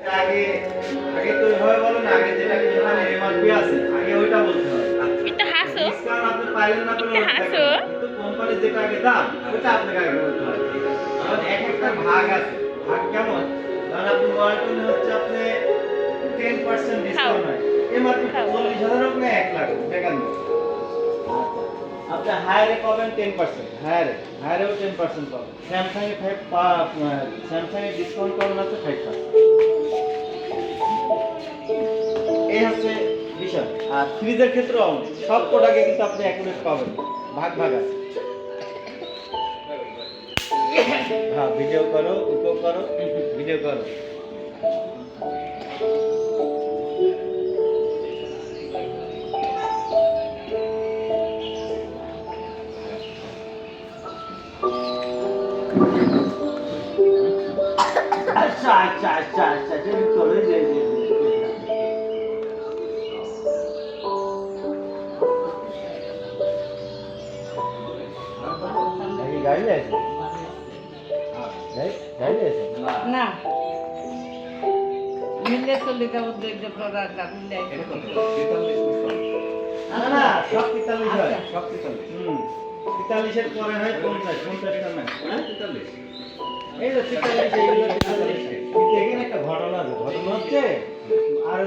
আগে আগে তো এভাবে বলো না, আগে যেটা কোম্পানির এমআরপি আছে আগে ওইটা বলতে হবে। একটু হাসো, ডিসকাউন্ট আপনি পাইলেন না কোনো একটু হাসো। কিন্তু কোম্পানির যেটা আগে দাম ওটা আপনাকে আগে বলতে হবে। কারণ এক একটা ভাগ আছে, ভাগ কেমন, কারণ আপনি ওয়ালটনে হচ্ছে আপনি 10% ডিসকাউন্ট হয়, এমআরপি 40,000 হোক না 1 লাখ টাকা নেই। আপনি হায়ারে পাবেন 10%, হায়ারেও 10% পাবেন। স্যামসাং এর ডিসকাউন্ট পাবেন আছে 5%। এই হচ্ছে বিষয়। আর ফ্রিজের ক্ষেত্রেও সব প্রোডাক্টে কিন্তু আপনি অ্যাকুরেট পাবেন, ভাগ ভাগ আছে। হ্যাঁ, ভিডিও করো, উপভোগ করো, ভিডিও করো। আচ্ছা আচ্ছা আচ্ছা আচ্ছা, যদি করো যে গাড়ি আছে, গাড়ি আছে না মিলে চলে যাবো যে প্রোডাক্ট মিলে না না, সব 43 হয়, সব 43। 43 এর পরে হয় 50, 50টা না, হ্যাঁ 43। এই যে 43, এইগুলো 43। কিন্তু এখানে একটা ঘটনা আছে, ঘটনা হচ্ছে আর